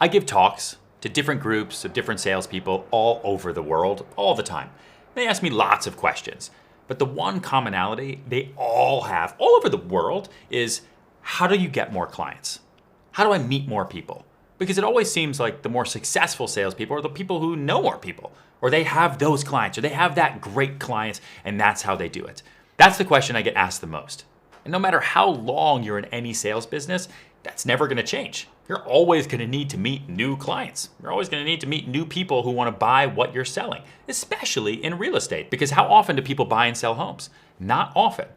I give talks to different groups of different salespeople all over the world, all the time. They ask me lots of questions. But the one commonality they all have all over the world is, how do you get more clients? How do I meet more people? Because it always seems like the more successful salespeople are the people who know more people, or they have those clients, or they have that great client, and that's how they do it. That's the question I get asked the most. And no matter how long you're in any sales business, that's never going to change. You're always going to need to meet new clients. You're always going to need to meet new people who want to buy what you're selling, especially in real estate, because how often do people buy and sell homes? Not often.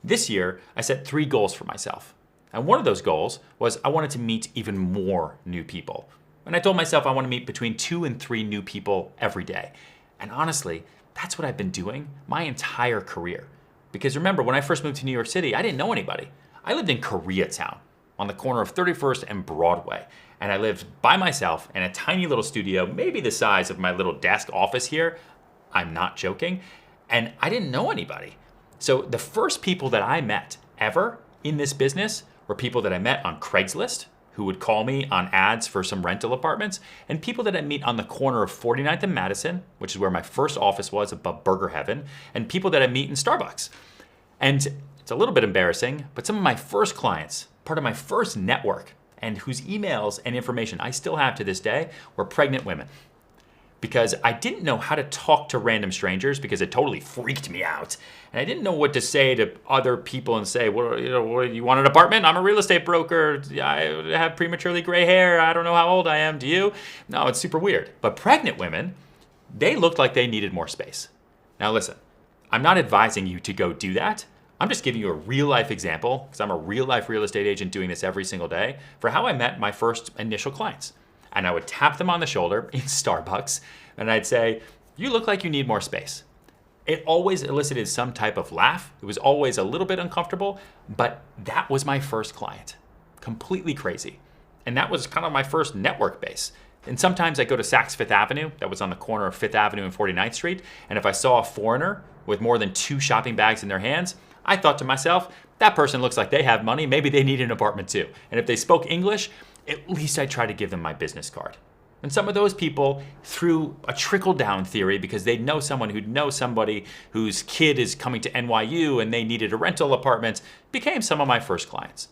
This year, I set 3 goals for myself. And one of those goals was I wanted to meet even more new people. And I told myself I want to meet between 2 and 3 new people every day. And honestly, that's what I've been doing my entire career. Because remember, when I first moved to New York City, I didn't know anybody. I lived in Koreatown on the corner of 31st and Broadway. And I lived by myself in a tiny little studio, maybe the size of my little desk office here. I'm not joking. And I didn't know anybody. So the first people that I met ever in this business were people that I met on Craigslist, who would call me on ads for some rental apartments, and people that I meet on the corner of 49th and Madison, which is where my first office was above Burger Heaven, and people that I meet in Starbucks. And it's a little bit embarrassing, but some of my first clients, part of my first network, and whose emails and information I still have to this day, were pregnant women. Because I didn't know how to talk to random strangers because it totally freaked me out. And I didn't know what to say to other people and say, well, you want an apartment? I'm a real estate broker. I have prematurely gray hair. I don't know how old I am. Do you? No, it's super weird. But pregnant women, they looked like they needed more space. Now listen, I'm not advising you to go do that. I'm just giving you a real life example, because I'm a real life real estate agent doing this every single day, for how I met my first initial clients. And I would tap them on the shoulder in Starbucks, and I'd say, you look like you need more space. It always elicited some type of laugh. It was always a little bit uncomfortable, but that was my first client. Completely crazy. And that was kind of my first network base. And sometimes I go to Saks Fifth Avenue, that was on the corner of Fifth Avenue and 49th Street, and if I saw a foreigner with more than 2 shopping bags in their hands, I thought to myself, that person looks like they have money, maybe they need an apartment too. And if they spoke English, at least I try to give them my business card. And some of those people, through a trickle-down theory, because they know someone who knows somebody whose kid is coming to NYU and they needed a rental apartment, became some of my first clients.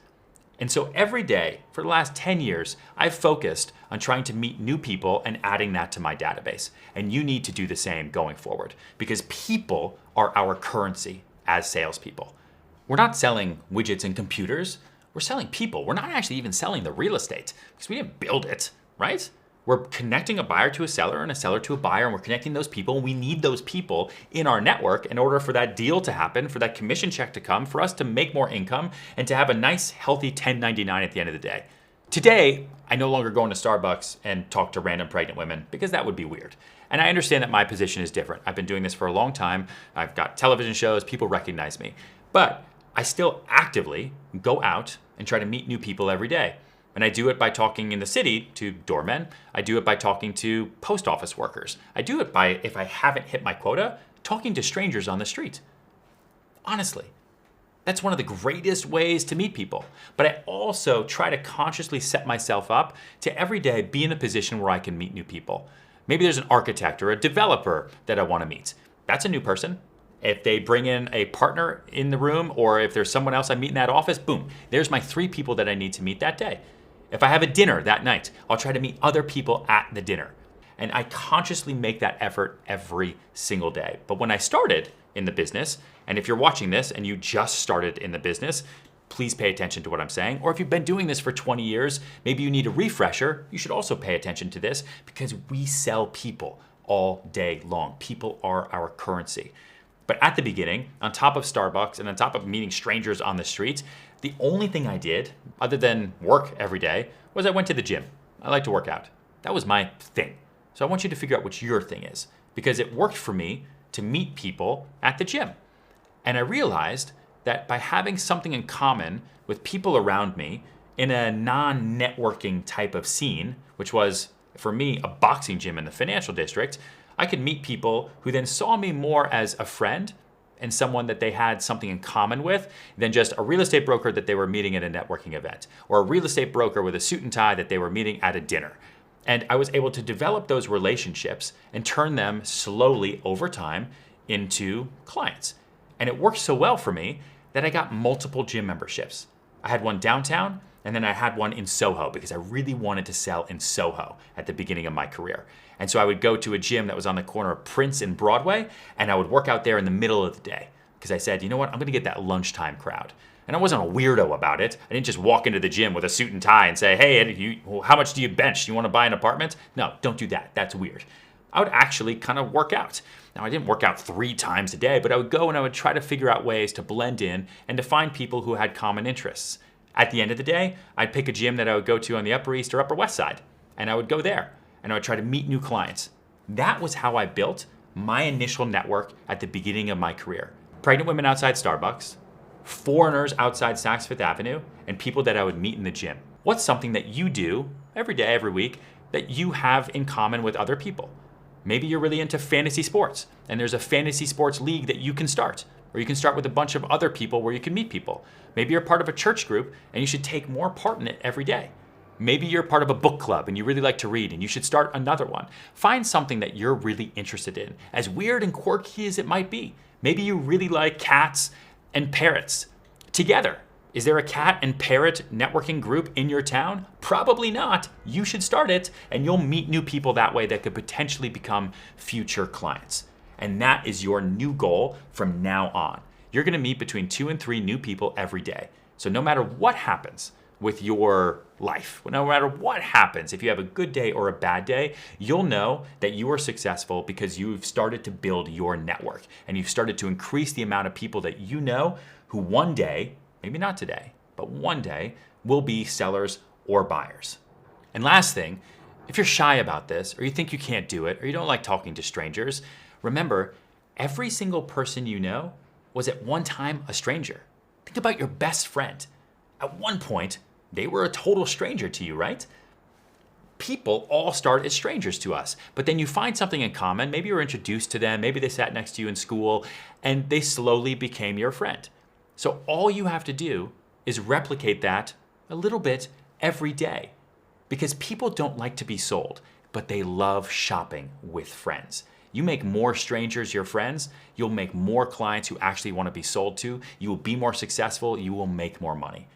And so every day, for the last 10 years, I've focused on trying to meet new people and adding that to my database. And you need to do the same going forward, because people are our currency as salespeople. We're not selling widgets and computers. We're selling people. We're not actually even selling the real estate because we didn't build it, right? We're connecting a buyer to a seller and a seller to a buyer, and we're connecting those people. We need those people in our network in order for that deal to happen, for that commission check to come, for us to make more income, and to have a nice, healthy 1099 at the end of the day. Today, I no longer go into Starbucks and talk to random pregnant women because that would be weird. And I understand that my position is different. I've been doing this for a long time. I've got television shows. People recognize me. But I still actively go out and try to meet new people every day. And I do it by talking in the city to doormen. I do it by talking to post office workers. I do it by, if I haven't hit my quota, talking to strangers on the street. Honestly, that's one of the greatest ways to meet people. But I also try to consciously set myself up to every day be in a position where I can meet new people. Maybe there's an architect or a developer that I want to meet. That's a new person. If they bring in a partner in the room, or if there's someone else I meet in that office, boom, there's my 3 people that I need to meet that day. If I have a dinner that night, I'll try to meet other people at the dinner. And I consciously make that effort every single day. But when I started in the business, and if you're watching this and you just started in the business, please pay attention to what I'm saying. Or if you've been doing this for 20 years, maybe you need a refresher, you should also pay attention to this, because we sell people all day long. People are our currency. But at the beginning, on top of Starbucks and on top of meeting strangers on the street, the only thing I did, other than work every day, was I went to the gym. I like to work out. That was my thing. So I want you to figure out what your thing is, because it worked for me to meet people at the gym. And I realized that by having something in common with people around me in a non-networking type of scene, which was, for me, a boxing gym in the financial district, I could meet people who then saw me more as a friend and someone that they had something in common with than just a real estate broker that they were meeting at a networking event, or a real estate broker with a suit and tie that they were meeting at a dinner. And I was able to develop those relationships and turn them slowly over time into clients. And it worked so well for me that I got multiple gym memberships. I had one downtown, and then I had one in Soho because I really wanted to sell in Soho at the beginning of my career. And so I would go to a gym that was on the corner of Prince and Broadway, and I would work out there in the middle of the day because I said, you know what, I'm gonna get that lunchtime crowd. And I wasn't a weirdo about it. I didn't just walk into the gym with a suit and tie and say, hey, how much do you bench? You wanna buy an apartment? No, don't do that, that's weird. I would actually kind of work out. Now, I didn't work out 3 times a day, but I would go and I would try to figure out ways to blend in and to find people who had common interests. At the end of the day, I'd pick a gym that I would go to on the Upper East or Upper West Side, and I would go there, and I would try to meet new clients. That was how I built my initial network at the beginning of my career. Pregnant women outside Starbucks, foreigners outside Saks Fifth Avenue, and people that I would meet in the gym. What's something that you do every day, every week, that you have in common with other people? Maybe you're really into fantasy sports, and there's a fantasy sports league that you can start. Or you can start with a bunch of other people where you can meet people. Maybe you're part of a church group and you should take more part in it every day. Maybe you're part of a book club and you really like to read and you should start another one. Find something that you're really interested in, as weird and quirky as it might be. Maybe you really like cats and parrots together. Is there a cat and parrot networking group in your town? Probably not. You should start it, and you'll meet new people that way that could potentially become future clients. And that is your new goal from now on. You're gonna meet between 2 and 3 new people every day. So no matter what happens with your life, no matter what happens, if you have a good day or a bad day, you'll know that you are successful because you've started to build your network and you've started to increase the amount of people that you know who one day, maybe not today, but one day will be sellers or buyers. And last thing, if you're shy about this, or you think you can't do it, or you don't like talking to strangers, remember, every single person you know was at one time a stranger. Think about your best friend. At one point, they were a total stranger to you, right? People all start as strangers to us, but then you find something in common. Maybe you were introduced to them, maybe they sat next to you in school, and they slowly became your friend. So all you have to do is replicate that a little bit every day, because people don't like to be sold, but they love shopping with friends. You make more strangers your friends, you'll make more clients who actually want to be sold to, you will be more successful, you will make more money.